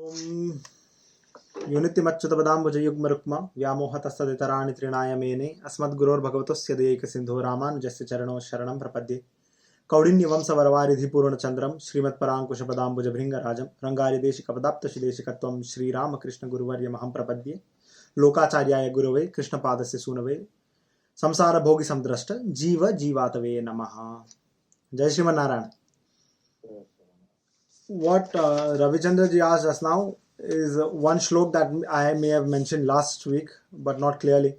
ओम युनितिमच्युतपदाम्बुजयुग्मरुक्म व्यामोहतस्तदितराणि तृणाय मेने अस्मद्गुरोर्भगवतोस्य दयैकसिन्धो रामानुजस्य चरणौ शरणं प्रपद्ये कौडिन्यवंशवरवारिधिपूर्णचन्द्रं श्रीमत्पराङ्कुशपदाम्बुजभृङ्गराजं रङ्गारिदेशिकपदाप्तशिदेशिकत्वं श्रीरामकृष्णगुरुवर्यमहं प्रपद्ये लोकाचार्याय गुरवे कृष्णपादस्य सूनवे संसारभोगिसंद्रष्ट जीव जीवातवे नमः। जय Sriman Narayana. What Ravichandra ji asked us now is one shlok that I may have mentioned last week, but not clearly.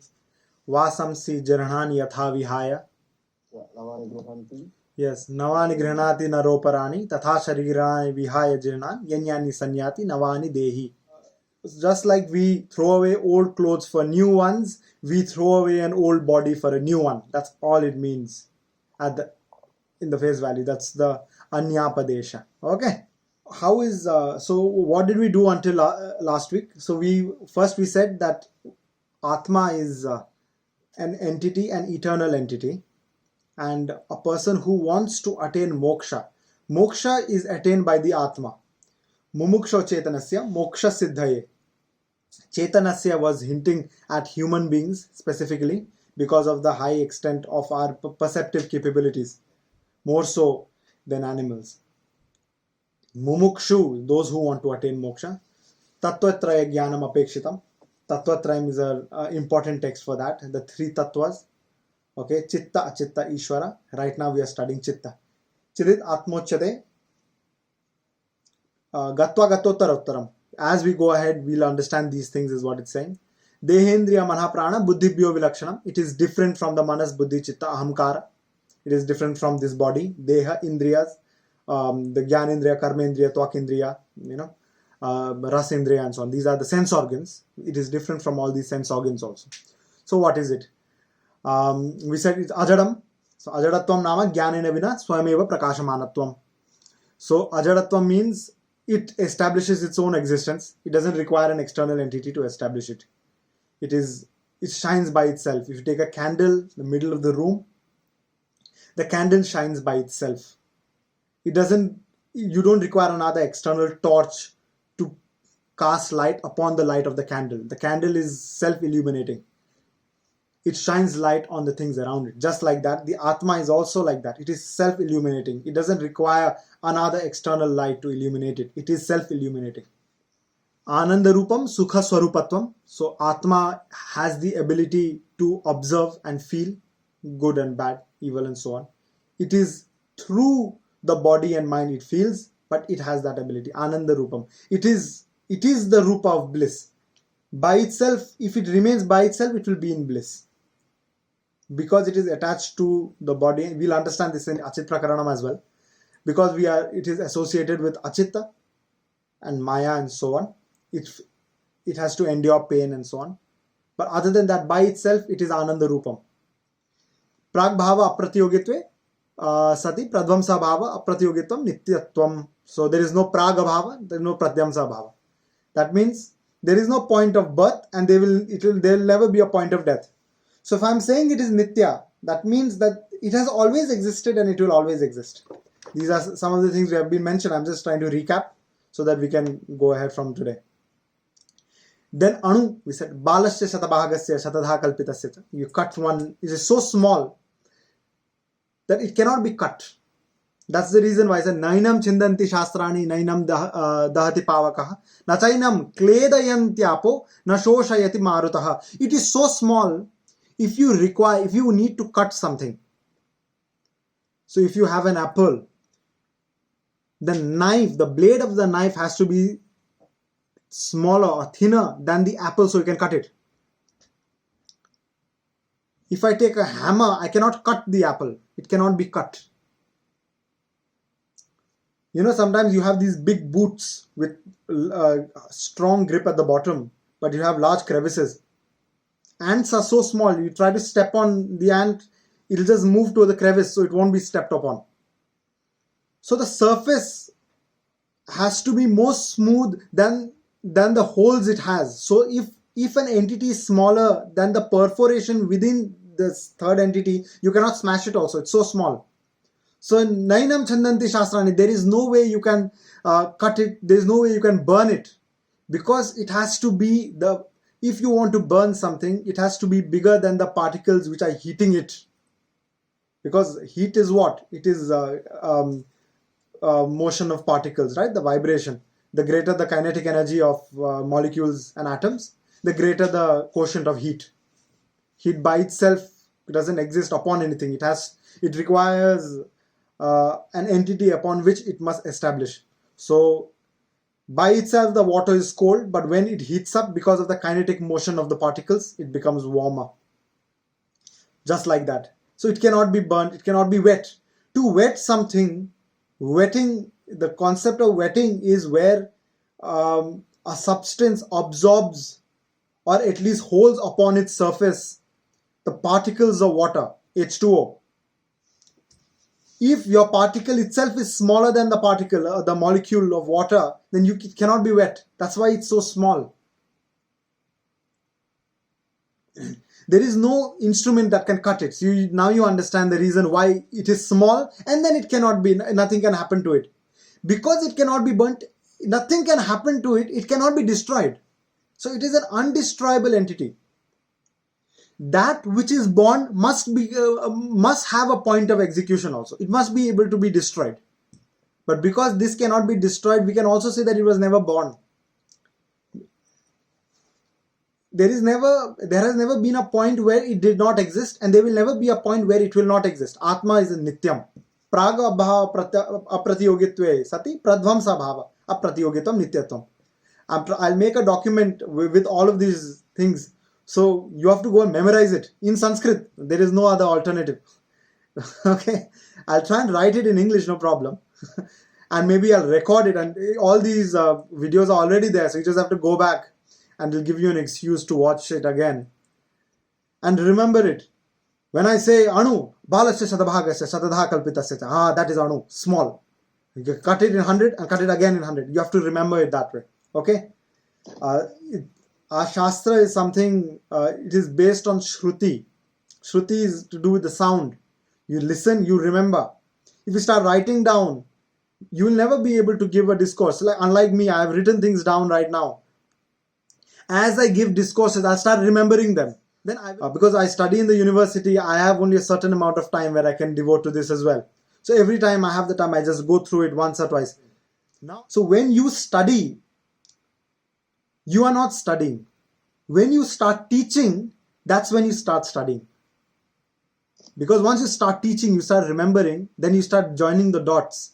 Vasamsi jirhan yatha vihaya. Yes, navani grihnati naroparani tatha sharirani vihaya jirhan yanyani sanyati navani dehi. Just like we throw away old clothes for new ones, we throw away an old body for a new one. That's all it means in the face value. That's the Anyapadesha. Okay. How is so what did we do until last week? So we said that Atma is an entity, an eternal entity, and a person who wants to attain moksha is attained by the Atma. Mumuksho chetanasya moksha siddhaye. Chetanasya was hinting at human beings specifically because of the high extent of our perceptive capabilities, more so than animals. Mumukshu, those who want to attain moksha. Tattvatraya jnanam apekshitam. Tattvatrayam is an important text for that. The three tattvas. Okay, chitta, achitta, ishvara. Right now we are studying chitta. Chidit atmochate. Gatva gattottarottaram. As we go ahead, we'll understand these things is what it's saying. Dehendriya manha prana buddhibhyo vilakshanam. It is different from the manas, buddhi, chitta, ahamkara. It is different from this body. Deha, indriyas. The Gyanendriya, Karmendriya, Twakendriya, Rasendriya and so on. These are the sense organs. It is different from all these sense organs also. So what is it? We said it's Ajadam. So Ajadatvam nama Jnanena vina swayameva prakashamanatvam. So Ajadatvam means it establishes its own existence. It doesn't require an external entity to establish it. It shines by itself. If you take a candle in the middle of the room, the candle shines by itself. You don't require another external torch to cast light upon the light of the candle. The candle is self-illuminating. It shines light on the things around it. Just like that, the Atma is also like that. It is self-illuminating. It doesn't require another external light to illuminate it. It is self-illuminating. Ananda Rupam Sukha Swarupatvam. So Atma has the ability to observe and feel good and bad, evil and so on. It is through the body and mind it feels, but it has that ability. Ananda Rupam. It is the Rupa of bliss. By itself, if it remains by itself, it will be in bliss. Because it is attached to the body. We'll understand this in Achit Prakaranam as well. Because it is associated with Achitta and Maya and so on. It has to endure pain and so on. But other than that, by itself, it is Ananda Rupam. Prag Bhava Apratyogitve Sati Pradvamsa Bhava Apratyogitam Nityatvam. So there is no Praga Bhava, there is no Pradyamsa Bhava. That means there is no point of birth and there will never be a point of death. So if I am saying it is Nitya, that means that it has always existed and it will always exist. These are some of the things we have been mentioned. I am just trying to recap so that we can go ahead from today. Then Anu, we said Balasya Shatabhagasya Shatadha Kalpitasya. You cut one, it is so small that it cannot be cut. That's the reason why I said Nainam Chindanti Shastrani Nainam Dahati Pavakaha Nachainam Kledayantyapo Nashoshayati Marutaha. It is so small if you need to cut something. So if you have an apple, the blade of the knife has to be smaller or thinner than the apple so you can cut it. If I take a hammer, I cannot cut the apple. It cannot be cut. Sometimes you have these big boots with strong grip at the bottom, but you have large crevices. Ants are so small, you try to step on the ant, it will just move to the crevice so it won't be stepped upon. So the surface has to be more smooth than the holes it has. So if an entity is smaller than the perforation within this third entity, you cannot smash it also. It's so small. So Nainam Chandanti Shastrani, there is no way you can cut it, there is no way you can burn it. because it has to be if you want to burn something, it has to be bigger than the particles which are heating it. Because heat is what? It is motion of particles, right? The vibration. The greater the kinetic energy of molecules and atoms, the greater the quotient of heat. Heat by itself doesn't exist upon anything. It requires an entity upon which it must establish. So by itself the water is cold, but when it heats up because of the kinetic motion of the particles, it becomes warmer. Just like that. So it cannot be burnt, it cannot be wet. To wet something, wetting, the concept of wetting is where a substance absorbs or at least holds upon its surface the particles of water, H2O. If your particle itself is smaller than the molecule of water, then it cannot be wet. That's why it's so small. There is no instrument that can cut it. So now you understand the reason why it is small, and then nothing can happen to it. Because it cannot be burnt, nothing can happen to it, it cannot be destroyed. So it is an undestroyable entity. That which is born must have a point of execution also. It must be able to be destroyed. But because this cannot be destroyed, we can also say that it was never born. There has never been a point where it did not exist, and there will never be a point where it will not exist. Atma is a nityam. Praga bhava apratiyogitve sati pradvamsa bhava apratiyogitvam nityatvam. I'll make a document with all of these things. So you have to go and memorize it in Sanskrit. There is no other alternative. Okay, I'll try and write it in English, no problem. And maybe I'll record it, and all these videos are already there, so you just have to go back and it'll give you an excuse to watch it again. And remember it. When I say Anu, Balasya Shadabhagasya Shadadha Kalpitasya, that is Anu, small. You can cut it in 100 and cut it again in 100. You have to remember it that way. Okay? Our Shastra is something, it is based on Shruti. Shruti is to do with the sound. You listen, you remember. If you start writing down, you will never be able to give a discourse. Unlike me, I have written things down right now. As I give discourses, I'll start remembering them. Then because I study in the university, I have only a certain amount of time where I can devote to this as well. So every time I have the time, I just go through it once or twice. So when you study, you are not studying. When you start teaching, that's when you start studying. Because once you start teaching, you start remembering, then you start joining the dots.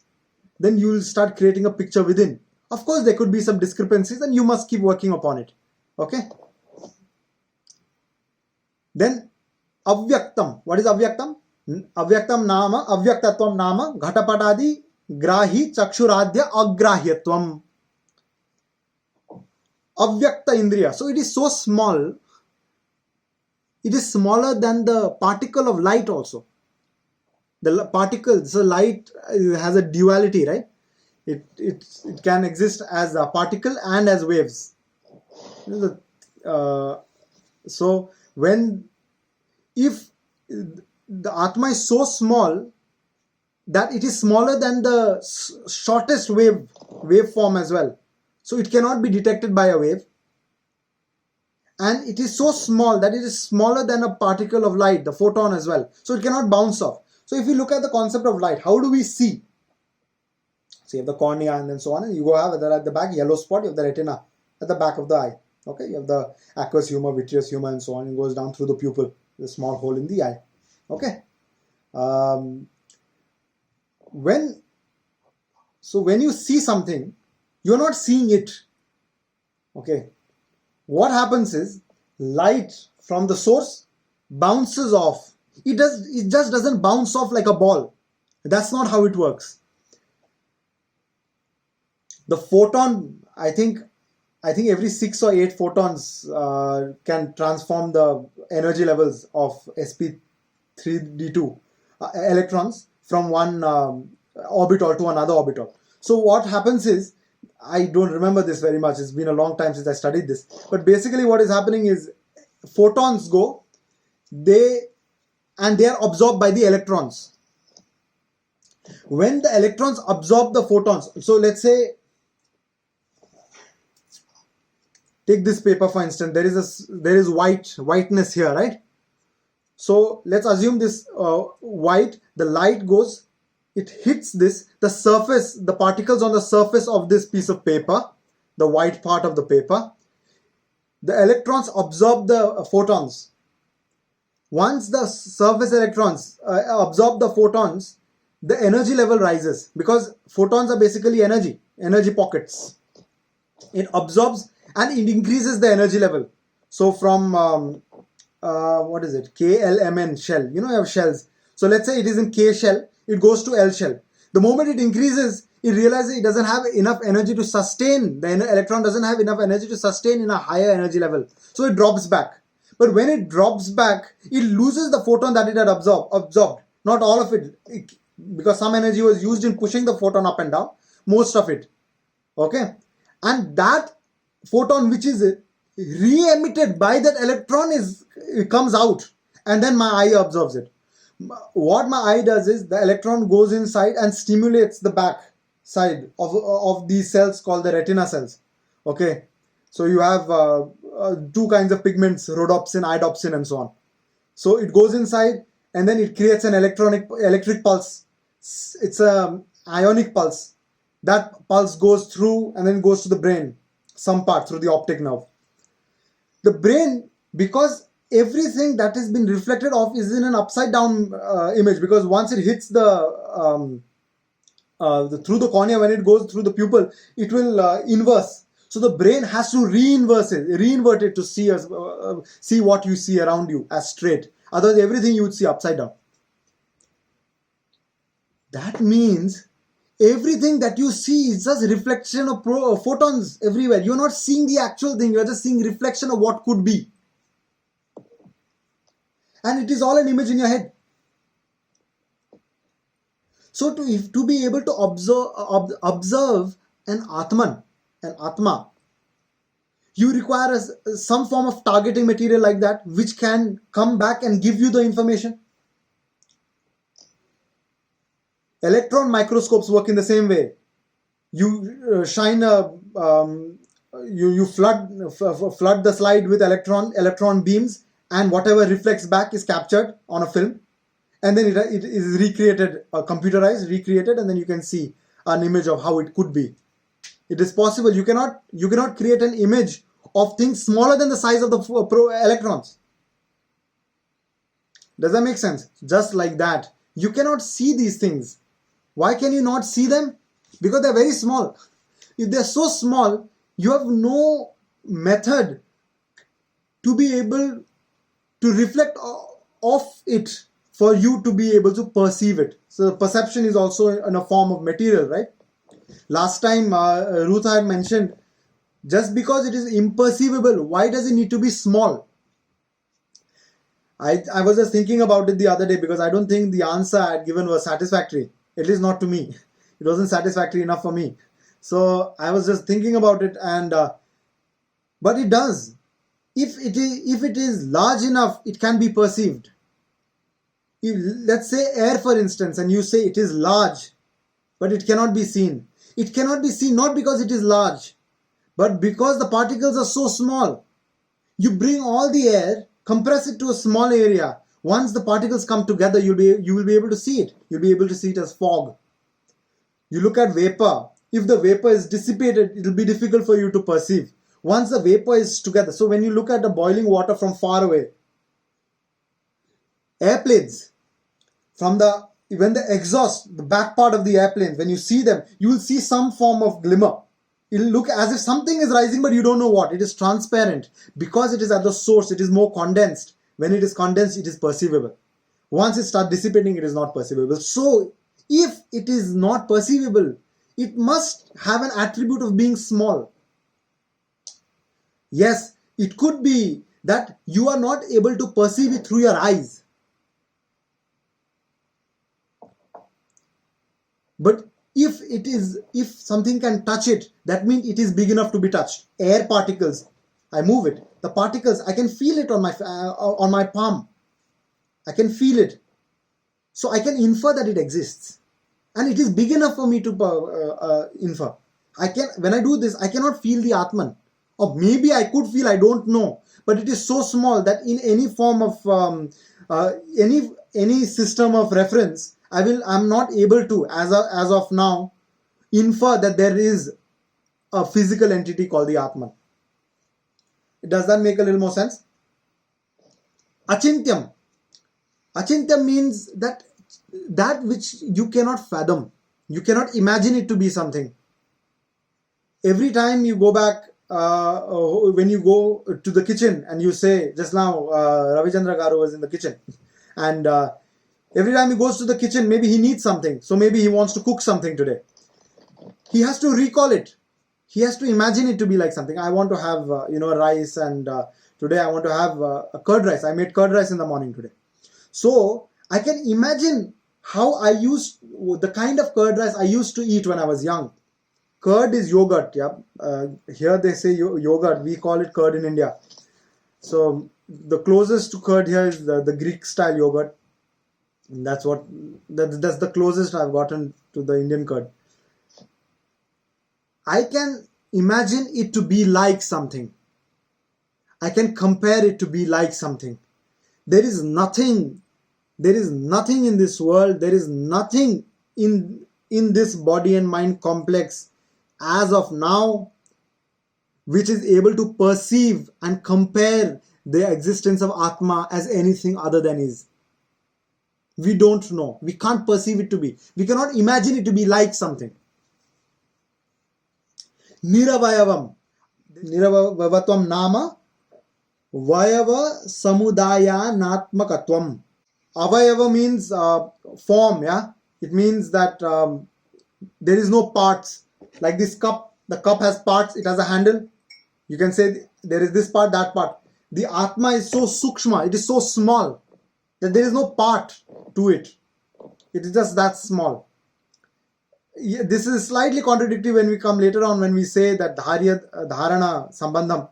Then you will start creating a picture within. Of course, there could be some discrepancies and you must keep working upon it. Okay? Then, avyaktam. What is avyaktam? Avyaktam nama, avyaktatvam nama, ghatapatadi, grahi, chakshuradhya, agrahyatvam. Avyakta indriya. So it is so small. It is smaller than the particle of light also. The particle, so light has a duality, right? It can exist as a particle and as waves. So if the Atma is so small that it is smaller than the shortest waveform as well. So it cannot be detected by a wave. And it is so small that it is smaller than a particle of light, the photon as well. So it cannot bounce off. So if you look at the concept of light, how do we see? So you have the cornea and then so on. And you go have at the back, yellow spot, you have the retina at the back of the eye. Okay, you have the aqueous humor, vitreous humor and so on. It goes down through the pupil, the small hole in the eye. Okay. When you see something, you're not seeing it. Okay. What happens is light from the source bounces off. It just doesn't bounce off like a ball. That's not how it works. The photon, I think every 6 or 8 photons can transform the energy levels of sp3d2 electrons from one orbital to another orbital. So what happens is, I don't remember this very much. It's been a long time since I studied this. But basically what is happening is photons go, they are absorbed by the electrons. When the electrons absorb the photons, so let's say Take this paper for instance. There is whiteness here, right? So let's assume this white. The light goes, it hits this, the surface, the particles on the surface of this piece of paper, the white part of the paper. The electrons absorb the photons. Once the surface electrons absorb the photons, the energy level rises, because photons are basically energy pockets. It absorbs and it increases the energy level. So from what is it, KLMN shell, you have shells. So let's say it is in K shell, it goes to L shell. The moment it increases, it realizes it doesn't have enough energy to sustain, the electron doesn't have enough energy to sustain in a higher energy level, so it drops back. But when it drops back, it loses the photon that it had absorbed. Not all of it, because some energy was used in pushing the photon up and down, most of it. Okay, and that photon which is re-emitted by that electron it comes out, and then my eye absorbs it. What my eye does is, the electron goes inside and stimulates the back side of these cells called the retina cells. Okay, so you have two kinds of pigments, rhodopsin, iodopsin, and so on. So it goes inside and then it creates an electric pulse. It's a ionic pulse. That pulse goes through and then goes to the brain, some part through the optic nerve. The brain, because everything that has been reflected off is in an upside down image, because once it hits the through the cornea, when it goes through the pupil, it will inverse. So the brain has to reinvert it to see what you see around you as straight. Otherwise, everything you would see upside down. That means everything that you see is just reflection of photons everywhere. You're not seeing the actual thing. You're just seeing reflection of what could be. And it is all an image in your head. So to be able to observe an Atman, an Atma, you require some form of targeting material like that, which can come back and give you the information. Electron microscopes work in the same way. You shine you flood the slide with electron beams, and whatever reflects back is captured on a film, and then it is recreated, computerized, recreated, and then you can see an image of how it could be. It is possible. You cannot create an image of things smaller than the size of the electrons. Does that make sense? Just like that, you cannot see these things. Why can you not see them? Because they're very small. If they're so small, you have no method to be able to reflect off it for you to be able to perceive it. So perception is also in a form of material, right? Last time Ruth had mentioned, just because it is imperceivable, why does it need to be small? I was just thinking about it the other day, because I don't think the answer I had given was satisfactory. At least not to me. It wasn't satisfactory enough for me. So I was just thinking about it, and but it does. If it is large enough, it can be perceived. If, let's say air, for instance, and you say it is large, but it cannot be seen. It cannot be seen not because it is large, but because the particles are so small. You bring all the air, compress it to a small area. Once the particles come together, you will be able to see it. You'll be able to see it as fog. You look at vapor. If the vapor is dissipated, it will be difficult for you to perceive. Once the vapor is together, so when you look at the boiling water from far away, airplanes, when the exhaust, the back part of the airplanes, when you see them, you will see some form of glimmer. It will look as if something is rising, but you don't know what. It is transparent. Because it is at the source, it is more condensed. When it is condensed, it is perceivable. Once it starts dissipating, it is not perceivable. So, if it is not perceivable, it must have an attribute of being small. Yes, it could be that you are not able to perceive it through your eyes. But if something can touch it, that means it is big enough to be touched. Air particles, I move it. The particles, I can feel it on my palm. I can feel it. So I can infer that it exists. And it is big enough for me to infer. When I do this, I cannot feel the Atman Or maybe I could feel, I don't know. But it is so small that in any form of any system of reference, I'm not able to, as of now, infer that there is a physical entity called the Atman. Does that make a little more sense? Achintyam. Achintyam means that which you cannot fathom. You cannot imagine it to be something. Every time you go back, when you go to the kitchen and you say, just now Ravichandra Garu was in the kitchen, and every time he goes to the kitchen, maybe he needs something, so maybe he wants to cook something today. He has to recall it. He has to imagine it to be like something. I want to have rice, and today I want to have a curd rice. I made curd rice in the morning today. So I can imagine how the kind of curd rice I used to eat when I was young. Curd is yogurt, yeah. Here they say yogurt. We call it curd in India. So the closest to curd here is the Greek style yogurt. And that's the closest I've gotten to the Indian curd. I can imagine it to be like something. I can compare it to be like something. There is nothing in this world, there is nothing in this body and mind complex as of now which is able to perceive and compare the existence of Atma as anything other than is. We don't know. We can't perceive it to be. We cannot imagine it to be like something. Niravayavam. Niravayavatvam nama Vayava samudaya natmakatvam. Avayava means form, yeah. It means that there is no parts. Like this cup, the cup has parts, it has a handle. You can say there is this part, that part. The Atma is so sukshma, it is so small that there is no part to it. It is just that small. This is slightly contradictory when we come later on, when we say that dharana sambandham,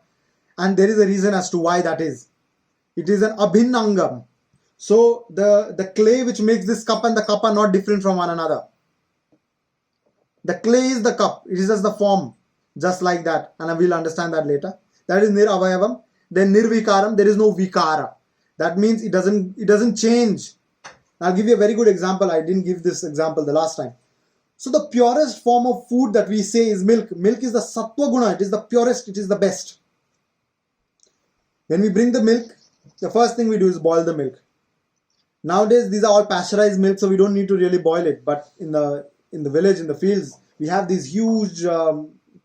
and there is a reason as to why that is. It is an abhinnangam. So the clay which makes this cup and the cup are not different from one another. The clay is the cup. It is just the form. Just like that. And we will understand that later. That is niravayavam. Then nirvikaram. There is no vikara. That means it doesn't change. I'll give you a very good example. I didn't give this example the last time. So the purest form of food that we say is milk. Milk is the sattva guna. It is the purest. It is the best. When we bring the milk, the first thing we do is boil the milk. Nowadays, these are all pasteurized milk, so we don't need to really boil it. But in the village, in the fields, we have these huge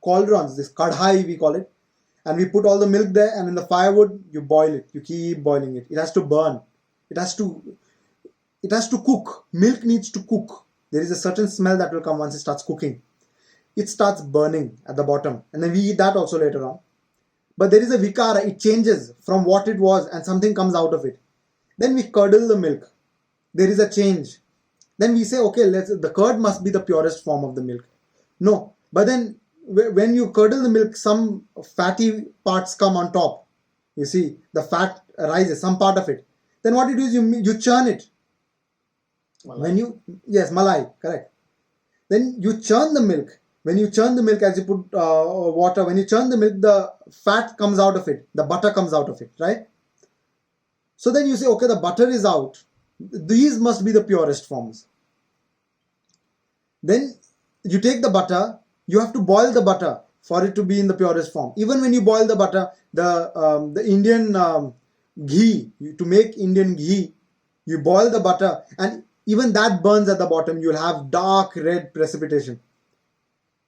cauldrons, this kadhai we call it, and we put all the milk there, and in the firewood you boil it. You keep boiling it. It has to burn. It has to cook. Milk needs to cook. There is a certain smell that will come once it starts cooking. It starts burning at the bottom, and then we eat that also later on. But there is a vikara. It changes from what it was, and something comes out of it. Then we curdle the milk. There is a change. Then we say, okay, the curd must be the purest form of the milk. No, but then when you curdle the milk, some fatty parts come on top. You see, the fat rises, some part of it. Then what you do is you churn it. Malai. Malai, correct. Then you churn the milk. When you churn the milk, as you put water, when you churn the milk, the fat comes out of it. The butter comes out of it, right? So then you say, okay, the butter is out. These must be the purest forms. Then you take the butter, you have to boil the butter for it to be in the purest form. Even when you boil the butter, the Indian ghee, to make Indian ghee, you boil the butter, and even that burns at the bottom. You'll have dark red precipitation.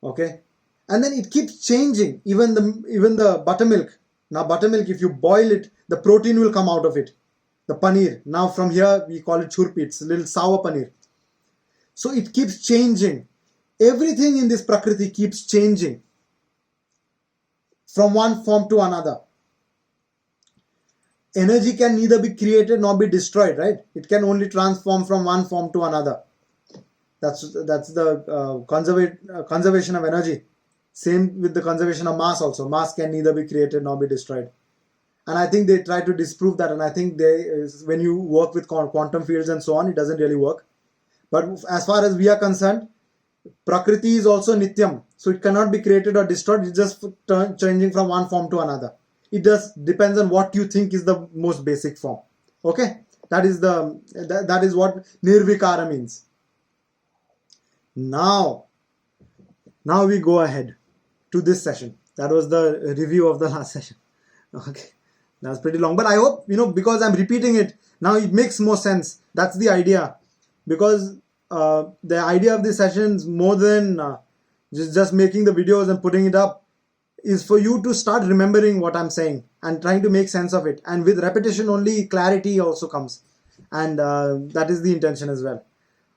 Okay? And then it keeps changing. Even the buttermilk. Now buttermilk, if you boil it, the protein will come out of it. The paneer. Now from here we call it churpi. It's a little sour paneer. So it keeps changing. Everything in this Prakriti keeps changing from one form to another. Energy can neither be created nor be destroyed, right? It can only transform from one form to another. That's the conservation of energy. Same with the conservation of mass also. Mass can neither be created nor be destroyed. And I think they try to disprove that. And I think when you work with quantum fields and so on, it doesn't really work. But as far as we are concerned, Prakriti is also nityam, so it cannot be created or destroyed. It's just changing from one form to another. It just depends on what you think is the most basic form. Okay, that is what nirvikara means. Now we go ahead to this session. That was the review of the last session. Okay, that's pretty long, but I hope, because I'm repeating it now, it makes more sense. That's the idea, because the idea of these sessions, more than just making the videos and putting it up, is for you to start remembering what I'm saying and trying to make sense of it. And with repetition only, clarity also comes, and that is the intention as well.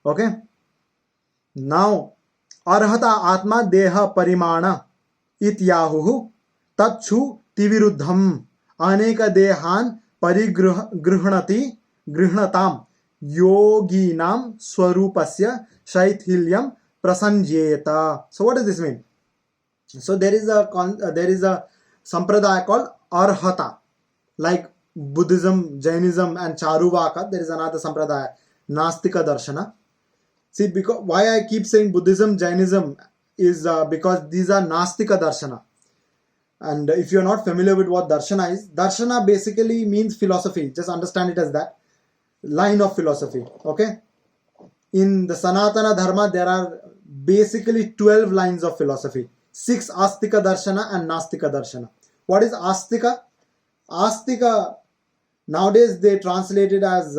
Okay, now arhata atma deha parimana ityahuhu tachu tiviruddham aneka dehan grihnatam yoginam swarupasya shaithilyam prasanjeta. So what does this mean? So there is a sampradaya called arhata, like Buddhism, Jainism, and Charuvaka. There is another sampradaya, Nastika Darshana. See, because why I keep saying Buddhism, Jainism is because these are Nastika Darshana. And if you're not familiar with what Darshana is, Darshana basically means philosophy. Just understand it as that. Line of philosophy. Okay? In the Sanatana Dharma, there are basically 12 lines of philosophy. 6 Astika Darshana and Nastika Darshana. What is Astika? Astika, nowadays they translate it as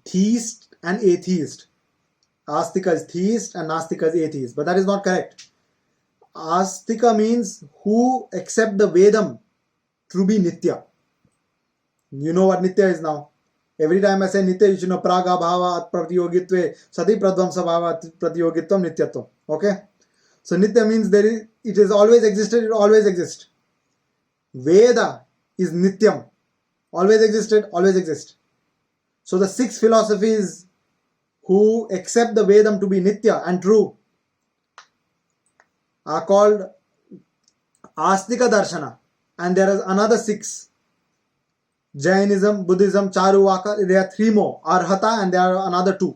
theist and atheist. Astika is theist and Nastika is atheist. But that is not correct. Astika means who accept the Vedam to be Nitya. You know what Nitya is now. Every time I say Nitya, you should know Praga Bhava Pratyogitve Sati Pradvamsa Bhava Pratyogitvam Nityatvam. Okay? So Nitya means it has always existed, it always exists. Veda is Nityam. Always existed, always exist. So the 6 philosophies who accept the Vedam to be Nitya and true are called Astika Darshana. And there is another 6. Jainism, Buddhism, Charuvaka, there are 3 more. Arhata, and there are another 2.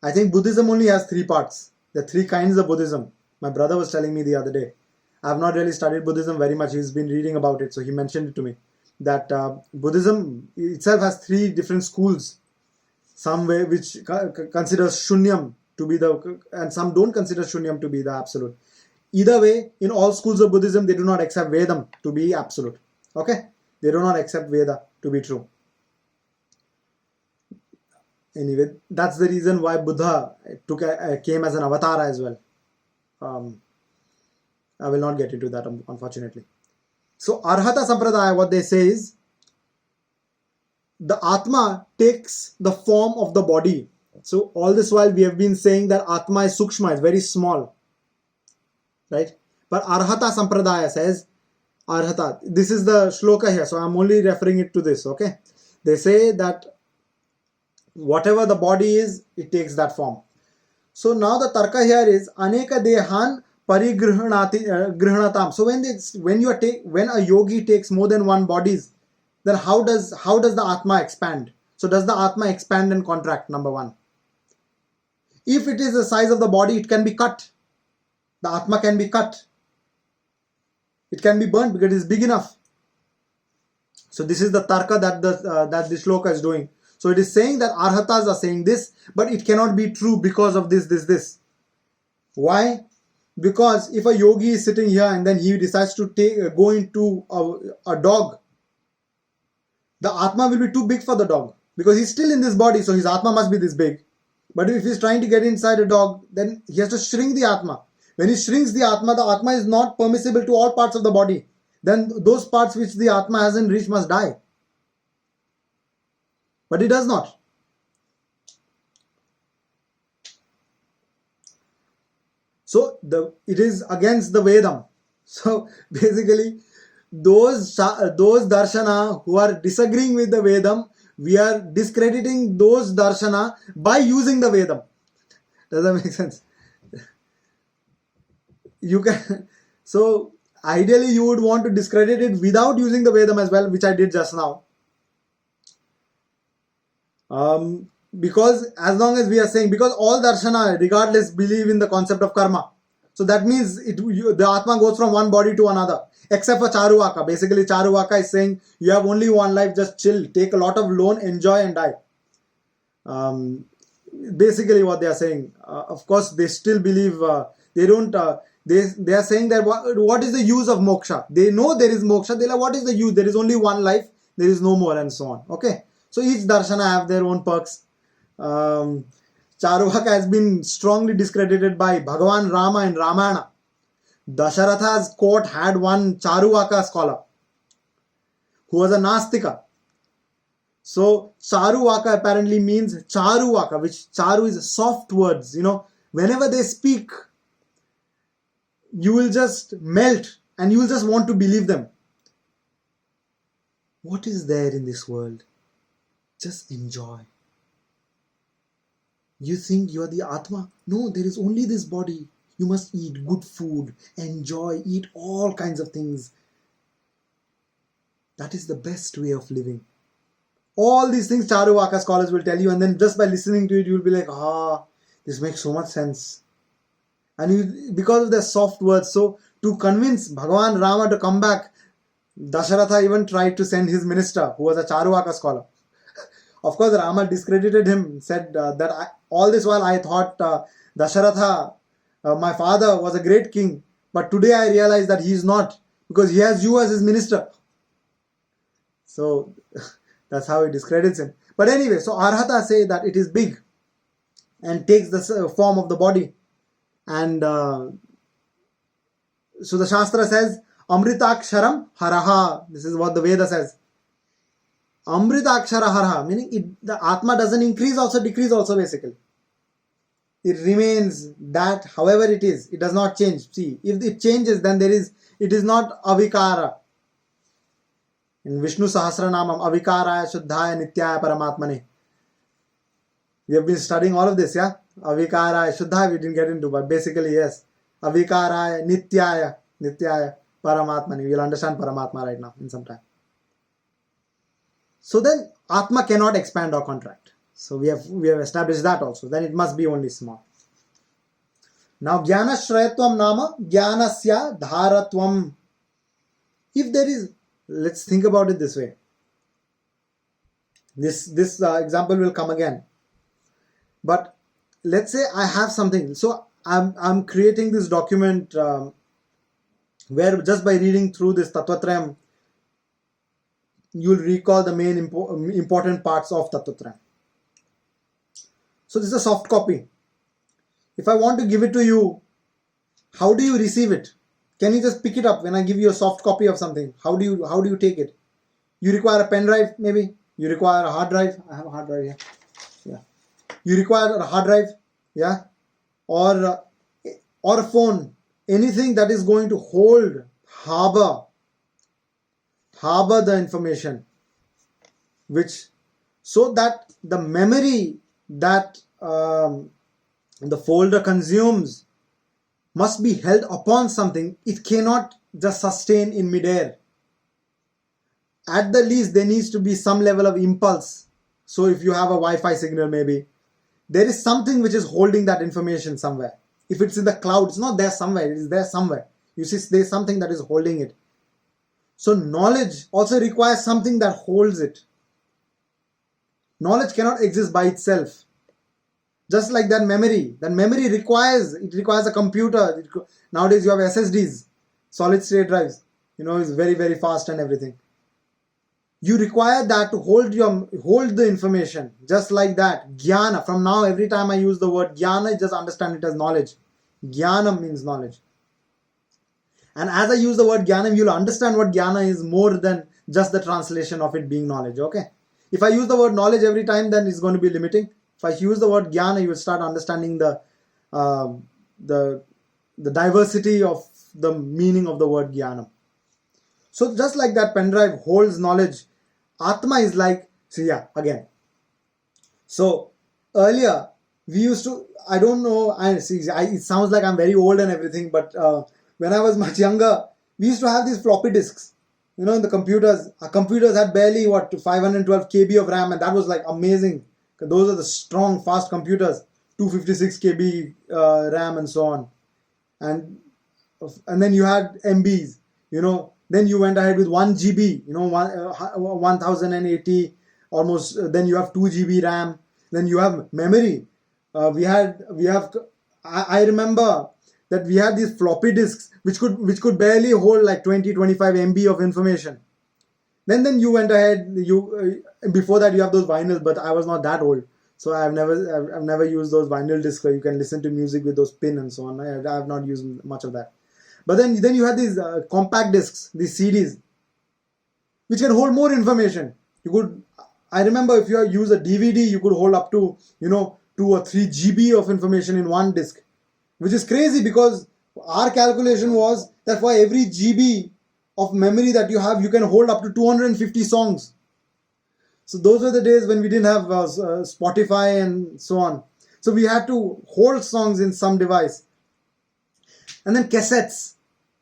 I think Buddhism only has 3 parts. There are 3 kinds of Buddhism. My brother was telling me the other day. I have not really studied Buddhism very much. He's been reading about it, so he mentioned it to me. That Buddhism itself has 3 different schools. Some way which considers Shunyam to be and some don't consider Shunyam to be the absolute. Either way, in all schools of Buddhism, they do not accept Vedam to be absolute. Okay? They do not accept Veda to be true. Anyway, that's the reason why Buddha came as an avatar as well. I will not get into that, unfortunately. So, Arhata Sampradaya, what they say is, the Atma takes the form of the body. So, all this while we have been saying that Atma is Sukshma, is very small. Right? But Arhata Sampradaya says, Arhata, this is the shloka here, so I'm only referring it to this, okay? They say that whatever the body is, it takes that form. So now the tarka here is Aneka Dehan Parigruhnatam. So when a yogi takes more than one bodies, then how does the Atma expand? So does the Atma expand and contract, number 1? If it is the size of the body, it can be cut. The Atma can be cut. It can be burnt because it is big enough. So this is the tarka that the shloka is doing. So it is saying that Arhatas are saying this, but it cannot be true because of this. Why? Because if a yogi is sitting here and then he decides to go into a dog, the Atma will be too big for the dog because he's still in this body, so his Atma must be this big. But if he's trying to get inside a dog, then he has to shrink the Atma. When he shrinks the Atma is not permissible to all parts of the body. Then those parts which the Atma hasn't reached must die. But it does not. So it is against the Vedam. So basically, those darshana who are disagreeing with the Vedam, we are discrediting those darshana by using the Vedam. Does that make sense? So ideally you would want to discredit it without using the Vedam as well, which I did just now. because as long as we are saying, because all darshana regardless believe in the concept of karma, so that means the Atma goes from one body to another, except for Charuvaka. Basically Charuvaka is saying you have only one life, just chill, take a lot of loan, enjoy and die. Basically what they are saying. Of course they still believe, they don't they are saying that what is the use of moksha. They know there is moksha, they're like, what is the use, there is only one life, there is no more, and so on. Okay, so each darshana have their own perks. Charuvaka has been strongly discredited by Bhagavan Rama in Ramayana. Dasharatha's court had one Charuvaka scholar who was a Nastika. So Charuvaka apparently means Charuvaka, which Charu is soft words. Whenever they speak, you will just melt and you will just want to believe them. What is there in this world? Just enjoy. You think you are the Atma? No, there is only this body. You must eat good food, enjoy, eat all kinds of things. That is the best way of living. All these things Charuvaka scholars will tell you, and then just by listening to it, you will be like, this makes so much sense. And because of their soft words, so to convince Bhagavan Rama to come back, Dasharatha even tried to send his minister, who was a Charuvaka scholar. Of course, Rama discredited him, said that all this while I thought Dasharatha, my father, was a great king, but today I realize that he is not, because he has you as his minister. So that's how he discredits him. But anyway, so Arhata say that it is big and takes the form of the body. And so the Shastra says, Amritaksharam haraha. This is what the Veda says. Amritakshara haraha, meaning the Atma doesn't increase also, decrease also basically. It remains that however it is. It does not change. See, if it changes, then it is not avikara. In Vishnu Sahasranamam, avikaraya shuddhaya nityaya paramatmane. We have been studying all of this, yeah? Avikaraya shuddhaya we didn't get into, but basically yes. Avikaraya nityaya paramatmane. We'll understand paramatma right now in some time. So then Atma cannot expand or contract. So we have established that also. Then it must be only small. Now Jnana Shrayatvam Nama Jnanasya Dharatvam. If there is, let's think about it this way. This example will come again. But let's say I have something. So I'm creating this document where just by reading through this Tattvatrayam, you'll recall the main important parts of Tattvatrayam. So this is a soft copy. If I want to give it to you, how do you receive it? Can you just pick it up when I give you a soft copy of something? How do you take it? You require a pen drive, maybe. You require a hard drive. I have a hard drive here. Yeah. You require a hard drive, yeah, or a phone. Anything that is going to harbor the information, which so that the memory that the folder consumes must be held upon something. It cannot just sustain in midair. At the least, there needs to be some level of impulse. So if you have a Wi-Fi signal, maybe there is something which is holding that information somewhere. If it's in the cloud, it's not there somewhere, it is there somewhere. You see, there's something that is holding it. So knowledge also requires something that holds it. Knowledge cannot exist by itself. Just like that memory requires a computer. Nowadays you have SSDs, solid state drives. It's very, very fast and everything. You require that to hold the information. Just like that. Jnana. From now, every time I use the word jnana, just understand it as knowledge. Jnana means knowledge. And as I use the word jnana, you'll understand what jnana is more than just the translation of it being knowledge. Okay? If I use the word knowledge every time, then it's going to be limiting. If I use the word jnana, you will start understanding the diversity of the meaning of the word jnana. So just like that pen drive holds knowledge, Atma is like, again. So earlier, we used to, I don't know, it sounds like I'm very old and everything, but when I was much younger, we used to have these floppy disks. In the computers, our computers had barely 512 KB of RAM, and that was like amazing Those are the strong, fast computers, 256 KB RAM and so on. And then you had MBs, then you went ahead with 1 GB, 1080 almost. Then you have 2 GB RAM. Then you have memory. I remember that we had these floppy disks which could barely hold like 20-25 MB of information. Then you went ahead. Before that you have those vinyls, but I was not that old, so I've never used those vinyl discs where you can listen to music with those pin and so on. I have not used much of that. But then you had these compact discs, these CDs, which can hold more information. I remember if you use a DVD, you could hold up to 2 or 3 GB of information in one disc, which is crazy because our calculation was that for every GB of memory that you have, you can hold up to 250 songs. So those were the days when we didn't have Spotify and so on. So we had to hold songs in some device. And then cassettes,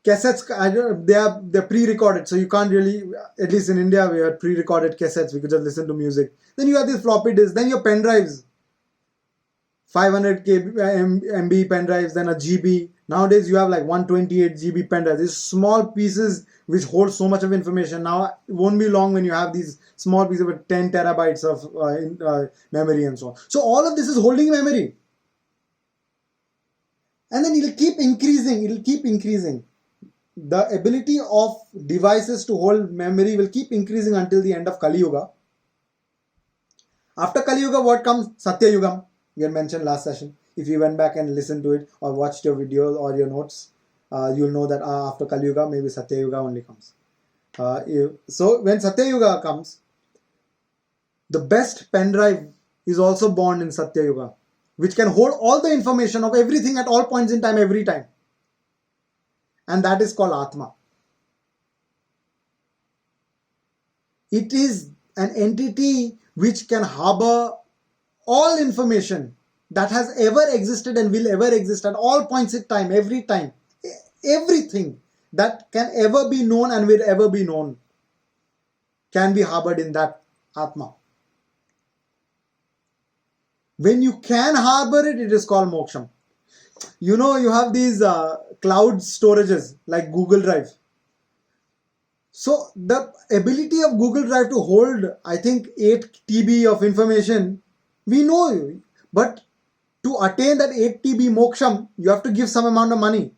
they're pre-recorded, so you can't really, at least in India, we had pre-recorded cassettes. We could just listen to music. Then you have these floppy disks, then your pen drives, 500 MB pen drives, then a GB. Nowadays you have like 128 GB pen drives. These small pieces which hold so much of information. Now it won't be long when you have these small pieces with 10 terabytes of memory and so on. So all of this is holding memory. And then it'll keep increasing. The ability of devices to hold memory will keep increasing until the end of Kali Yuga. After Kali Yuga, what comes? Satya Yuga. We had mentioned last session. If you went back and listened to it or watched your videos or your notes, you'll know that after Kali Yuga, maybe Satya Yuga only comes. So when Satya Yuga comes, the best pen drive is also born in Satya Yuga, which can hold all the information of everything at all points in time, every time. And that is called Atma. It is an entity which can harbor all information that has ever existed and will ever exist at all points in time, every time. Everything that can ever be known and will ever be known can be harbored in that Atma. When you can harbor it, it is called moksham. You have these cloud storages like Google Drive. So the ability of Google Drive to hold, I think, 8 TB of information, we know. But to attain that 8 TB moksham, you have to give some amount of money.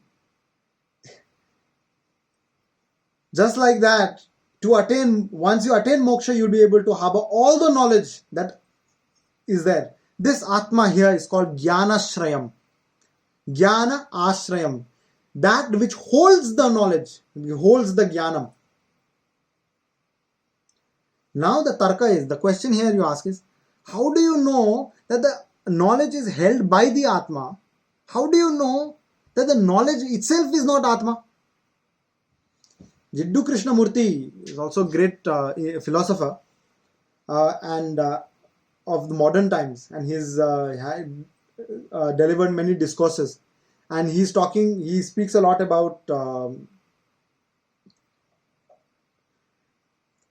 Just like that, once you attain moksha, you'll be able to harbor all the knowledge that is there. This Atma here is called Jnana Shrayam. Jnana Ashrayam. That which holds the knowledge, holds the Jnanam. Now the tarka is, the question here you ask is, how do you know that the knowledge is held by the Atma? How do you know that the knowledge itself is not Atma? Jiddu Krishnamurti is also a great philosopher and of the modern times, and he's delivered many discourses, and he speaks a lot about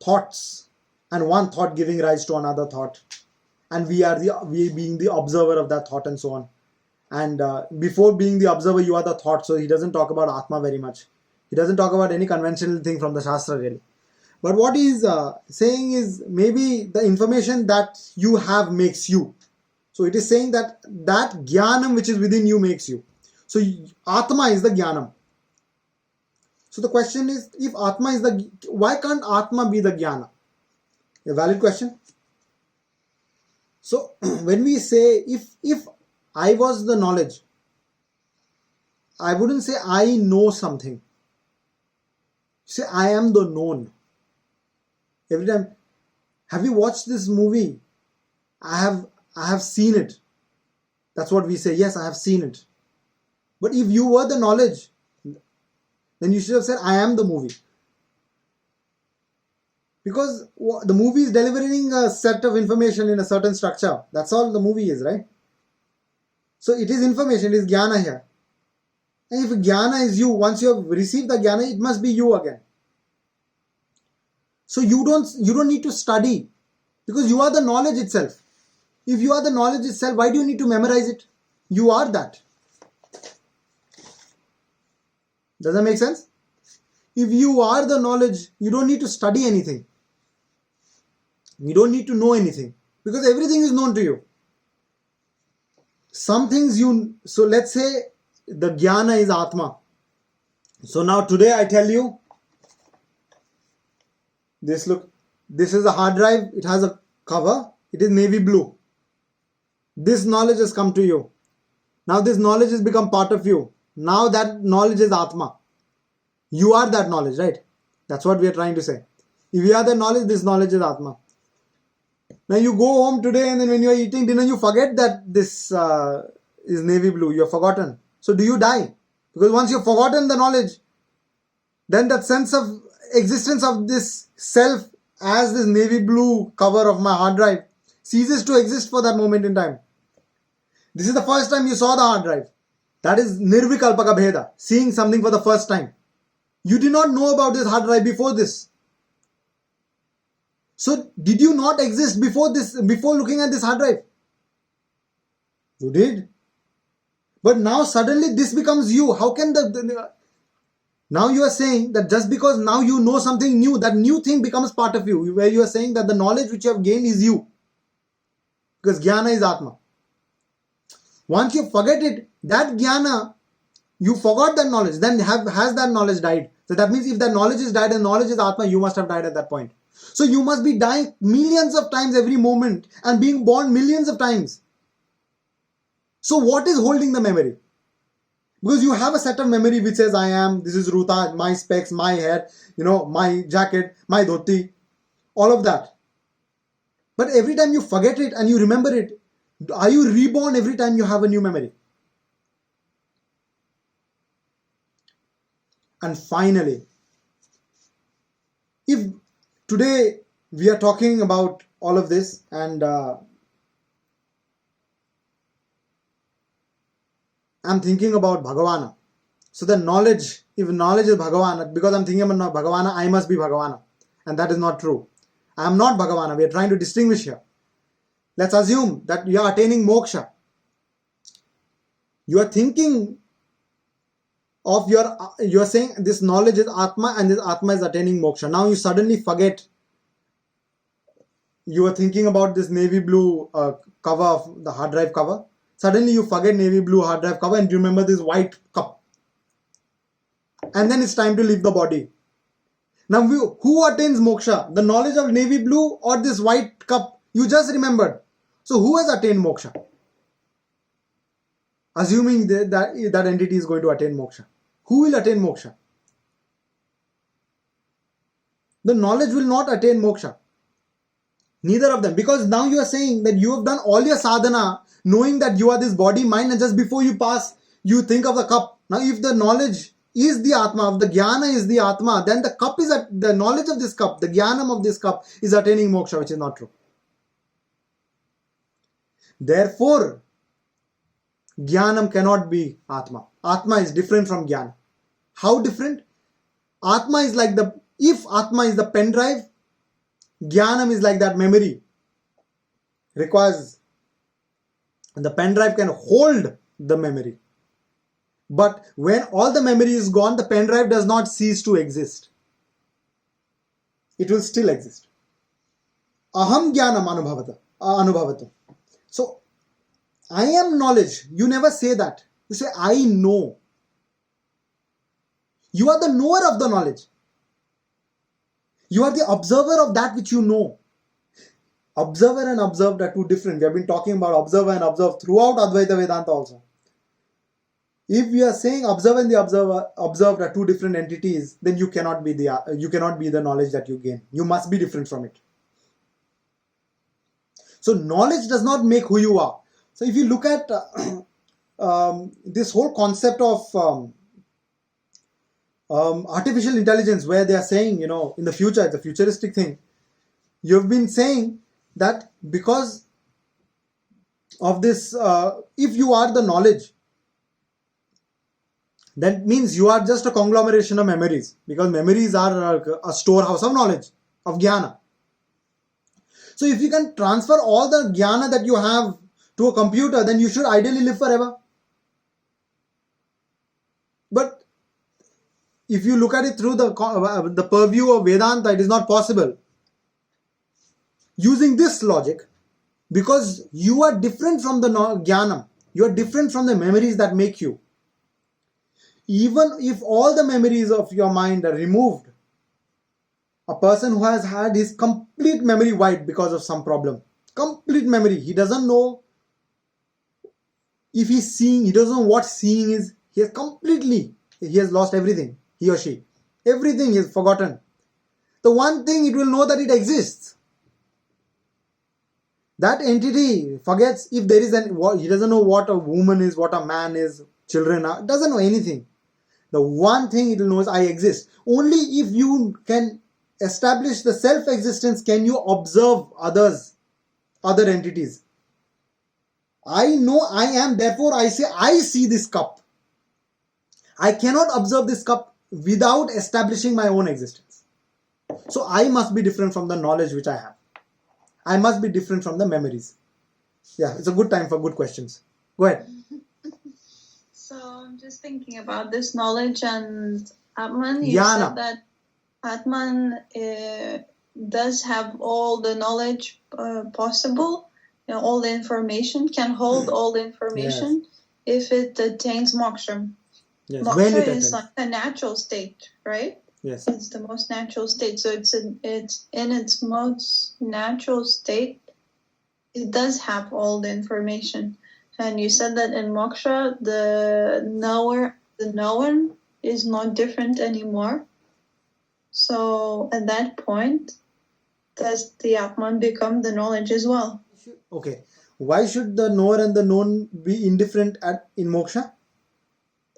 thoughts, and one thought giving rise to another thought, and we being the observer of that thought and so on. And before being the observer, you are the thought. So he doesn't talk about Atma very much. He doesn't talk about any conventional thing from the Shastra really. But what he's saying is maybe the information that you have makes you. So it is saying that Jnanam which is within you makes you. So Atma is the Jnanam. So the question is, if Atma is why can't Atma be the Jnana? A valid question. So when we say, if I was the knowledge, I wouldn't say I know something. Say I am the known. Every time, have you watched this movie? I have seen it. That's what we say. Yes, I have seen it. But if you were the knowledge, then you should have said I am the movie. Because the movie is delivering a set of information in a certain structure. That's all the movie is, right? So it is information, it is jnana here. And if jnana is you, once you have received the jnana, it must be you again. So you don't need to study, because you are the knowledge itself. If you are the knowledge itself, why do you need to memorize it? You are that. Does that make sense? If you are the knowledge, you don't need to study anything. You don't need to know anything, because everything is known to you. Some things so let's say the jnana is Atma. So now today I tell you, this is a hard drive, it has a cover, it is navy blue. This knowledge has come to you. Now this knowledge has become part of you. Now that knowledge is Atma. You are that knowledge, right? That's what we are trying to say. If you are the knowledge, this knowledge is Atma. Now you go home today and then when you are eating dinner, you forget that this is navy blue. You have forgotten. So do you die? Because once you have forgotten the knowledge, then that sense of existence of this self as this navy blue cover of my hard drive ceases to exist for that moment in time. This is the first time you saw the hard drive. That is nirvikalpaka bheda, seeing something for the first time. You did not know about this hard drive before this. So did you not exist before looking at this hard drive? You did. But now suddenly this becomes you. How can now you are saying that just because now you know something new, that new thing becomes part of you, where you are saying that the knowledge which you have gained is you. Because jnana is Atma. Once you forget it, that jnana, you forgot that knowledge, then has that knowledge died? So that means if that knowledge is died and knowledge is Atma, you must have died at that point. So you must be dying millions of times every moment and being born millions of times. So what is holding the memory? Because you have a set of memory which says I am, this is Ruta, my specs, my hair, my jacket, my dhoti, all of that. But every time you forget it and you remember it, are you reborn every time you have a new memory? And finally, if today we are talking about all of this and I'm thinking about Bhagavana. So the knowledge, if knowledge is Bhagavana, because I'm thinking about Bhagavana, I must be Bhagavana. And that is not true. I am not Bhagavana. We are trying to distinguish here. Let's assume that you are attaining moksha. You are thinking of you are saying this knowledge is Atma and this Atma is attaining moksha. Now you suddenly forget. You are thinking about this navy blue cover of the hard drive cover. Suddenly you forget navy blue hard drive cover and you remember this white cup. And then it's time to leave the body. Now who attains moksha? The knowledge of navy blue or this white cup? You just remembered. So who has attained moksha? Assuming that entity is going to attain moksha. Who will attain moksha? The knowledge will not attain moksha. Neither of them. Because now you are saying that you have done all your sadhana knowing that you are this body, mind, and just before you pass, you think of the cup. Now if the knowledge is the Atma, if the Jnana is the Atma, then the cup is the knowledge of this cup, the Jnanam of this cup is attaining moksha, which is not true. Therefore, Jnanam cannot be Atma. Atma is different from Jnana. How different? Atma is like if Atma is the pen drive, Jnanam is like that memory. Requires the pen drive can hold the memory. But when all the memory is gone, the pen drive does not cease to exist. It will still exist. Aham jnanam anubhavatu. So, I am knowledge. You never say that. You say, I know. You are the knower of the knowledge. You are the observer of that which you know. Observer and observed are two different. We have been talking about observer and observed throughout Advaita Vedanta also. If we are saying observer and the observed are two different entities, then you cannot be the knowledge that you gain. You must be different from it. So knowledge does not make who you are. So if you look at this whole concept of artificial intelligence, where they are saying, in the future, it's a futuristic thing. You've been saying that because of this, if you are the knowledge, that means you are just a conglomeration of memories, because memories are a storehouse of knowledge, of jnana. So if you can transfer all the jnana that you have to a computer, then you should ideally live forever. But if you look at it through the purview of Vedanta, it is not possible. Using this logic, because you are different from the jnana, you are different from the memories that make you. Even if all the memories of your mind are removed, a person who has had his complete memory wiped because of some problem, complete memory, he doesn't know if he's seeing, he doesn't know what seeing is, he has lost everything, he or she. Everything he has forgotten. The one thing it will know that it exists. That entity forgets if there is he doesn't know what a woman is, what a man is, children are, doesn't know anything. The one thing it will know is I exist. Only if you can establish the self-existence can you observe others, other entities. I know I am, therefore I say I see this cup. I cannot observe this cup without establishing my own existence. So I must be different from the knowledge which I have. I must be different from the memories. Yeah, it's a good time for good questions. Go ahead. So I'm just thinking about this knowledge and Atman. You Jnana. said that Atman does have all the knowledge possible, all the information, can hold all the information if it attains moksha. Yes. Moksha is like a natural state, right? Yes. It's the most natural state. So it's in its most natural state. It does have all the information. And you said that in moksha, the known is not different anymore. So at that point, does the Atman become the knowledge as well? Okay. Why should the knower and the known be indifferent in moksha?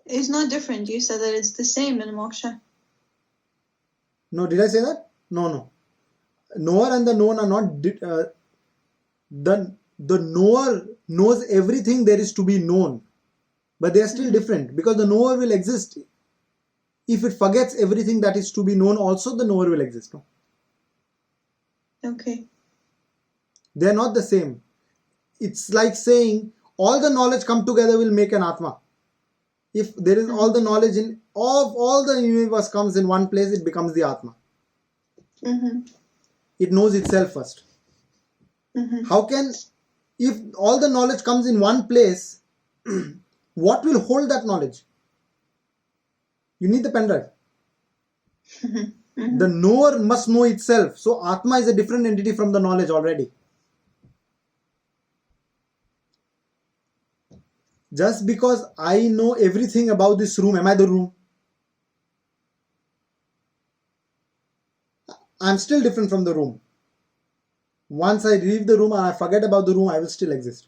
It's not different. You said that it's the same in moksha. No, did I say that? No. Knower and the known are not. The knower knows everything there is to be known, but they are still different because the knower will exist. If it forgets everything that is to be known, also the knower will exist. No? Okay. They are not the same. It's like saying all the knowledge come together will make an Atma. If there is all the knowledge of all the universe comes in one place, it becomes the Atma. It knows itself first. How can, if all the knowledge comes in one place, what will hold that knowledge? You need the pen drive. The knower must know itself. So Atma is a different entity from the knowledge already. Just because I know everything about this room, am I the room? I'm still different from the room. Once I leave the room and I forget about the room, I will still exist.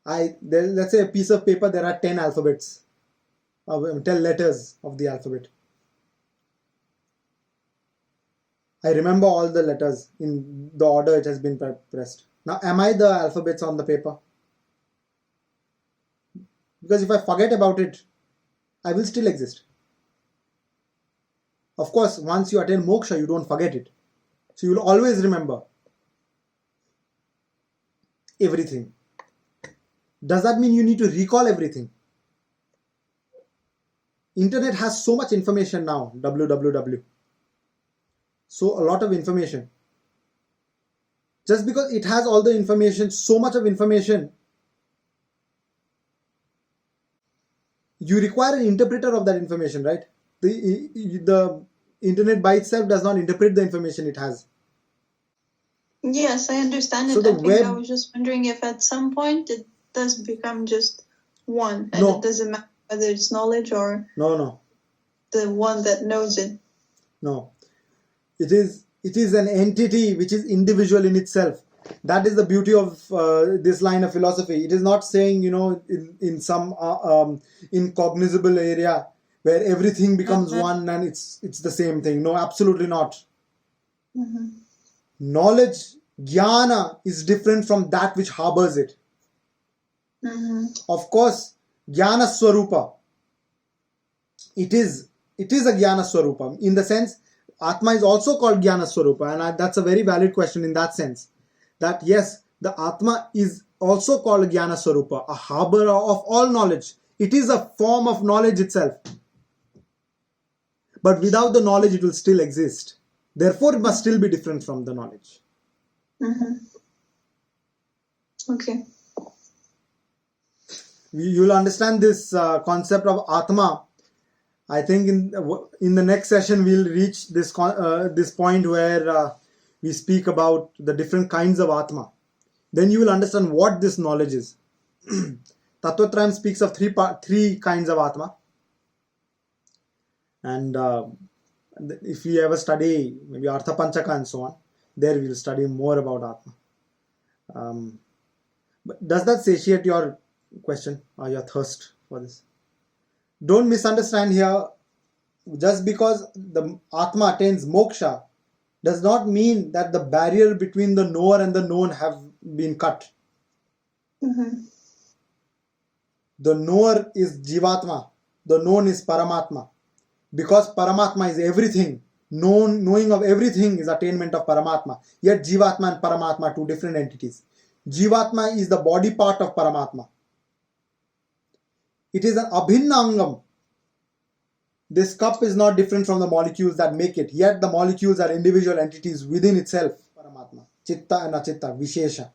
Let's say a piece of paper, there are 10 alphabets, 10 letters of the alphabet. I remember all the letters in the order it has been pressed. Now, am I the alphabets on the paper? Because if I forget about it, I will still exist. Of course, once you attain moksha, you don't forget it. So you will always remember everything. Does that mean you need to recall everything? Internet has so much information now, www. So a lot of information. Just because it has all the information, so much of information, you require an interpreter of that information, right? The internet by itself does not interpret the information it has. Yes, I understand it. So I was just wondering if at some point it does become just one, and it doesn't matter whether it's knowledge or the one that knows it. No, it is an entity which is individual in itself. That is the beauty of this line of philosophy. It is not saying, in some incognizable area where everything becomes one and it's the same thing. No, absolutely not. Knowledge, jnana, is different from that which harbors it. Of course, jnana swarupa. It is a jnana swarupa in the sense Atma is also called Jnana Swarupa, and that's a very valid question in that sense. That yes, the Atma is also called Jnana Swarupa, a harbour of all knowledge. It is a form of knowledge itself. But without the knowledge, it will still exist. Therefore, it must still be different from the knowledge. Okay. You'll understand this concept of Atma. I think in the next session we'll reach this point where we speak about the different kinds of Atma. Then you will understand what this knowledge is. Tattvatrayam speaks of three kinds of Atma. And if we ever study maybe Artha Panchaka and so on, there we will study more about Atma. But does that satiate your question or your thirst for this? Don't misunderstand here. Just because the Atma attains moksha does not mean that the barrier between the knower and the known have been cut. The knower is Jivatma, the known is Paramatma. Because Paramatma is everything, knowing of everything is attainment of Paramatma. Yet Jivatma and Paramatma are two different entities. Jivatma is the body part of Paramatma. It is an abhinna angam. This cup is not different from the molecules that make it, yet the molecules are individual entities within itself. Paramatma, Chitta and Achitta, Vishesha.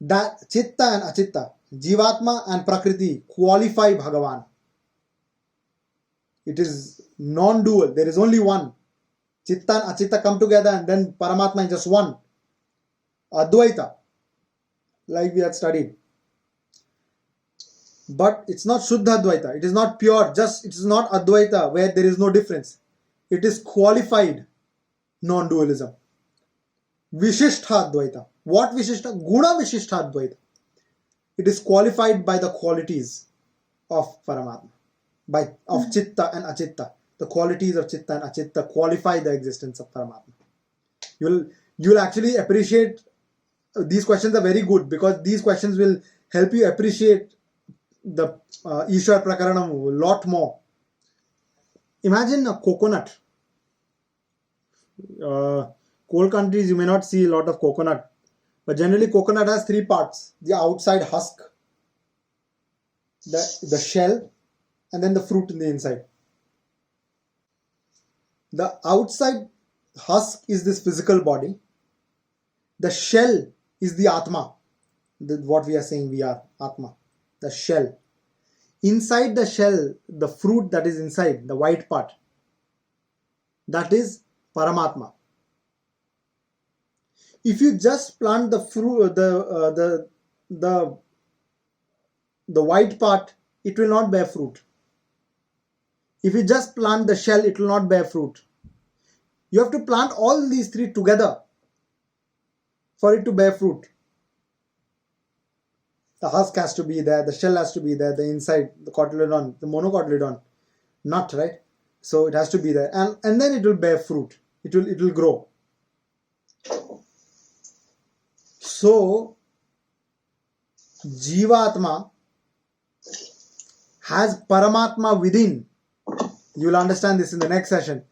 That Chitta and Achitta, Jivatma and Prakriti qualify Bhagavan. It is non-dual. There is only one. Chitta and Achitta come together and then Paramatma is just one. Advaita, like we had studied. But it's not Shuddha Advaita. It is not pure. It is not Advaita where there is no difference. It is qualified non-dualism. Vishishtha Advaita. What Vishishtha? Guna Vishishtha Advaita. It is qualified by the qualities of Paramatma. Of Chitta and Achitta. The qualities of Chitta and Achitta qualify the existence of Paramatma. You'll actually appreciate, these questions are very good because these questions will help you appreciate the Ishwar Prakaranam a lot more. Imagine a coconut. Cold countries you may not see a lot of coconut, but generally coconut has three parts: the outside husk, the shell, and then the fruit in the inside. The outside husk is this physical body. The shell is the Atma, what we are saying we are, Atma, the shell. Inside the shell, the fruit that is inside, the white part, that is Paramatma. If you just plant the fruit, the white part, it will not bear fruit. If you just plant the shell, it will not bear fruit. You have to plant all these three together for it to bear fruit. The husk has to be there, the shell has to be there, the inside, the cotyledon, the monocotyledon, nut, right? So it has to be there, and then it will bear fruit. It will grow. So Jivatma has Paramatma within. You will understand this in the next session.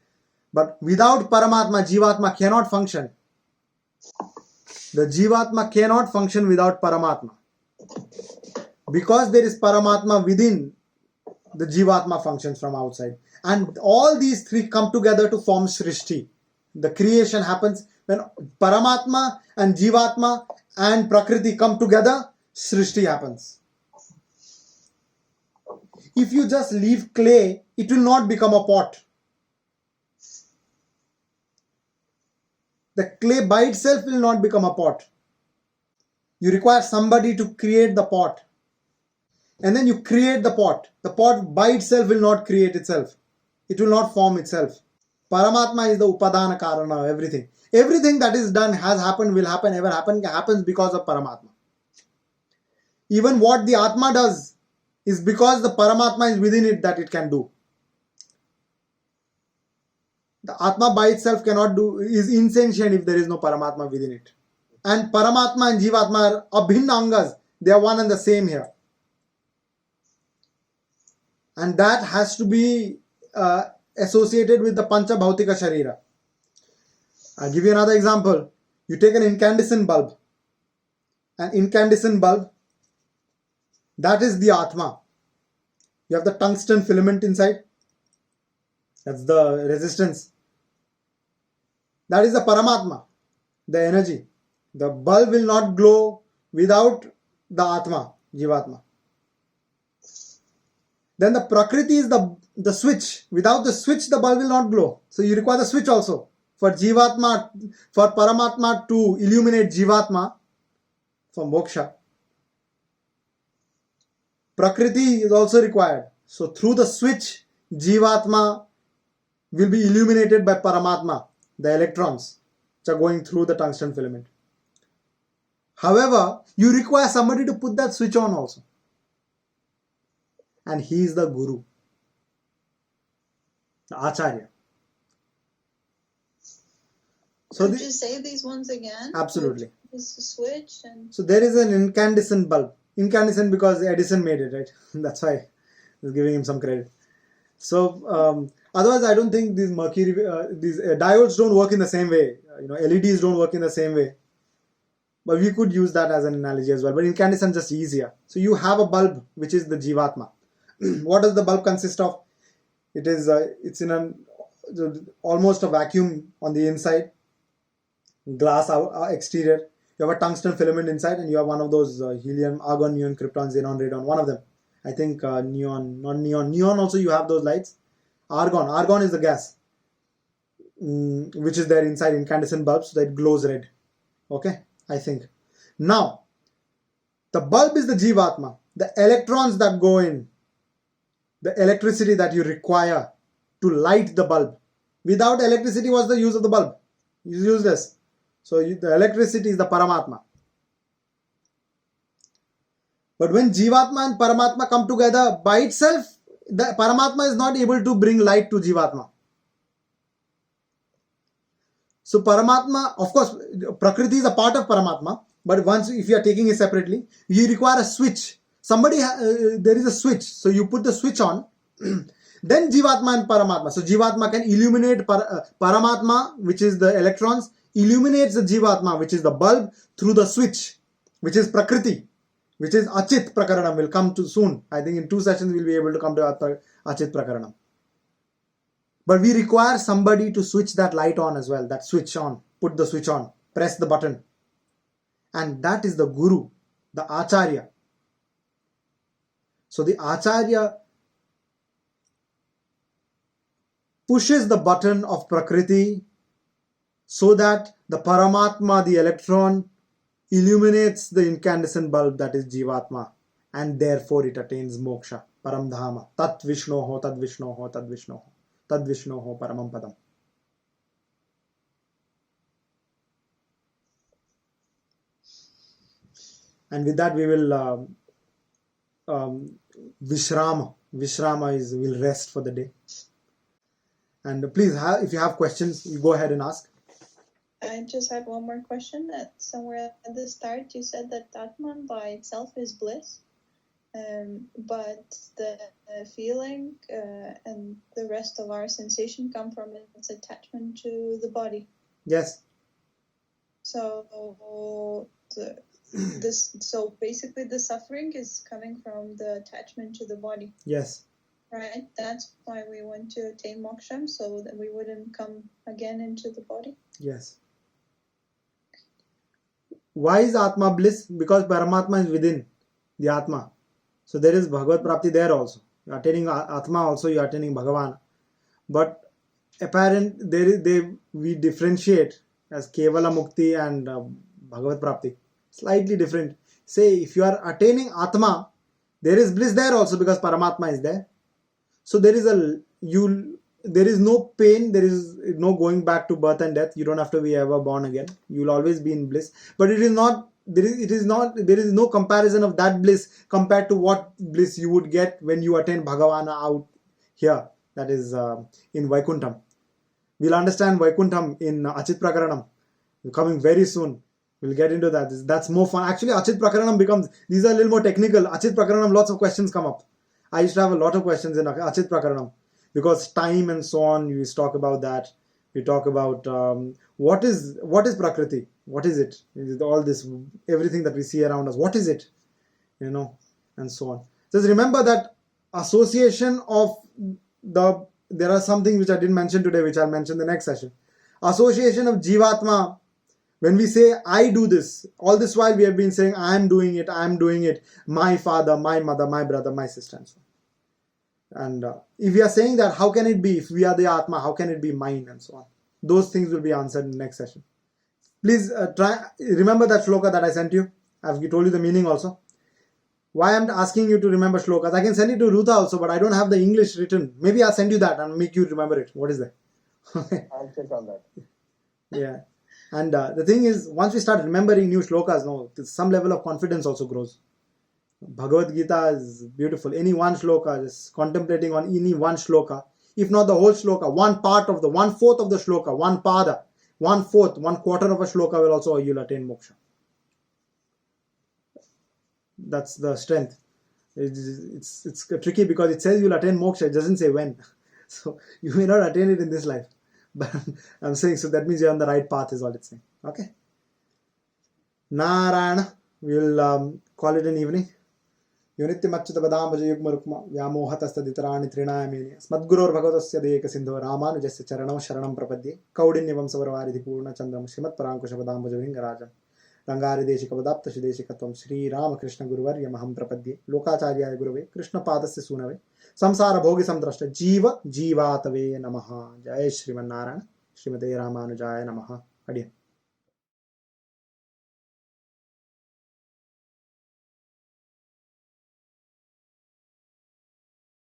But without Paramatma, Jivatma cannot function. The Jivatma cannot function without Paramatma. Because there is Paramatma within, the Jivatma functions from outside. And all these three come together to form Srishti. The creation happens when Paramatma and Jivatma and Prakriti come together, Srishti happens. If you just leave clay, it will not become a pot. The clay by itself will not become a pot. You require somebody to create the pot. And then you create the pot. The pot by itself will not create itself. It will not form itself. Paramatma is the upadana karana of everything. Everything that is done, has happened, will happen, ever happen, happens because of Paramatma. Even what the Atma does is because the Paramatma is within it that it can do. The Atma by itself cannot do, is insentient if there is no Paramatma within it. And Paramatma and Jivatma are abhinna angas. They are one and the same here. And that has to be associated with the Pancha Bhautika Sharira. I'll give you another example. You take an incandescent bulb. An incandescent bulb, that is the Atma. You have the tungsten filament inside. That's the resistance. That is the Paramatma, the energy. The bulb will not glow without the Atma, Jivatma. Then the Prakriti is the switch. Without the switch, the bulb will not glow. So you require the switch also. For Jivatma, for Paramatma to illuminate Jivatma for moksha. Prakriti is also required. So through the switch, Jivatma will be illuminated by Paramatma, the electrons which are going through the tungsten filament. However, you require somebody to put that switch on also. And he is the Guru, the Acharya. So Could you say these ones again? Absolutely. This switch and So there is an incandescent bulb. Incandescent because Edison made it, right? That's why I was giving him some credit. So otherwise, I don't think these diodes don't work in the same way. LEDs don't work in the same way. But we could use that as an analogy as well. But incandescent is just easier. So you have a bulb which is the Jivatma. What does the bulb consist of? It's in almost a vacuum on the inside, glass exterior. You have a tungsten filament inside, and you have one of those helium, argon, neon, krypton, xenon, radon. One of them, I think neon, not neon. Neon also you have those lights. Argon is the gas, which is there inside incandescent bulbs, so that it glows red. Okay, I think. Now, the bulb is the Jivatma. The electrons that go in, the electricity that you require to light the bulb. Without electricity, what's the use of the bulb? It's useless. So the electricity is the Paramatma. But when Jivatma and Paramatma come together by itself, the Paramatma is not able to bring light to Jivatma. So Paramatma, of course, Prakriti is a part of Paramatma, but if you are taking it separately, you require a switch. There is a switch, so you put the switch on, then Jivatma and Paramatma. So Jivatma can illuminate Paramatma, which is the electrons, illuminates the Jivatma, which is the bulb, through the switch, which is Prakriti, which is Achit Prakaranam. Will come to soon. I think in 2 sessions we'll be able to come to Achit Prakaranam. But we require somebody to switch that light on as well, that switch on, put the switch on, press the button. And that is the Guru, the Acharya. So the Acharya pushes the button of Prakriti so that the Paramatma, the electron, illuminates the incandescent bulb that is Jivatma, and therefore it attains moksha, Paramdhama, Tat Vishnoho, Tad Vishnoho, Tad Vishnoho, Tad Vishnoho, Paramam Padam. And with that we will Vishrama. Vishrama will rest for the day. And please, if you have questions, you go ahead and ask. I just had one more question. That somewhere at the start you said that Atman by itself is bliss, but the feeling and the rest of our sensation come from its attachment to the body. Yes. So so basically the suffering is coming from the attachment to the body. Yes. Right? That's why we want to attain moksha, so that we wouldn't come again into the body. Yes. Why is Atma bliss? Because Paramatma is within the Atma. So there is Bhagavad Prapti there also. You are attaining Atma also, you are attaining Bhagavan. But we differentiate as Kevala Mukti and Bhagavad Prapti. Slightly different. Say if you are attaining Atma, there is bliss there also because Paramatma is there. So there is no pain, there is no going back to birth and death. You don't have to be ever born again. You will always be in bliss. But there is no comparison of that bliss compared to what bliss you would get when you attain Bhagavana out here. That is in Vaikuntham. We'll understand Vaikuntham in Achit Prakaranam. Coming very soon. We'll get into that. That's more fun. Actually, Achit Prakaranam these are a little more technical. Achit Prakaranam, lots of questions come up. I used to have a lot of questions in Achit Prakaranam because time and so on, we used to talk about that. We talk about what is Prakriti, what is it? Is it all this, everything that we see around us, what is it? You know, and so on. Just remember that association of there are some things which I didn't mention today, which I'll mention the next session. Association of Jivatma. When we say I do this, all this while we have been saying I am doing it, my father, my mother, my brother, my sister, and so on. And if we are saying that, how can it be? If we are the Atma, how can it be mine, and so on? Those things will be answered in the next session. Please remember that shloka that I sent you. I've told you the meaning also. Why I'm asking you to remember shlokas? I can send it to Ruta also, but I don't have the English written. Maybe I'll send you that and make you remember it. What is that? I'll check on that. Yeah. And the thing is, once we start remembering new shlokas, some level of confidence also grows. Bhagavad Gita is beautiful. Any one shloka, just contemplating on any one shloka, if not the whole shloka, one part of the 1/4 of the shloka, one pada, 1/4, 1/4 of a shloka will also, you'll attain moksha. That's the strength. It's tricky because it says you'll attain moksha, it doesn't say when. So you may not attain it in this life. But I'm saying, so that means you're on the right path is all it's saying. Okay. Narayana. We'll call it an evening. Yunittimachyuta badambhaja yugma rukma vyamohatastaditarani trinayamini smadguror bhagavatasya deka sindho ramanujasya charanam sharanam prapadye kaudinyavam savarvaridhi purna chandram srimat parankusha badambhaja vingarajan Rangari Deshika Vadapta Shideshikatvam Sri Ramakrishna Guruvarya Maham Prapadye Lokacharya Guruve Krishna Padasya Sunave Samsara Bhogi Samdrashta Jiva Jivatave Namaha Jai Shriman Narayana Srimate Ramanujaya Namaha. Adiyan.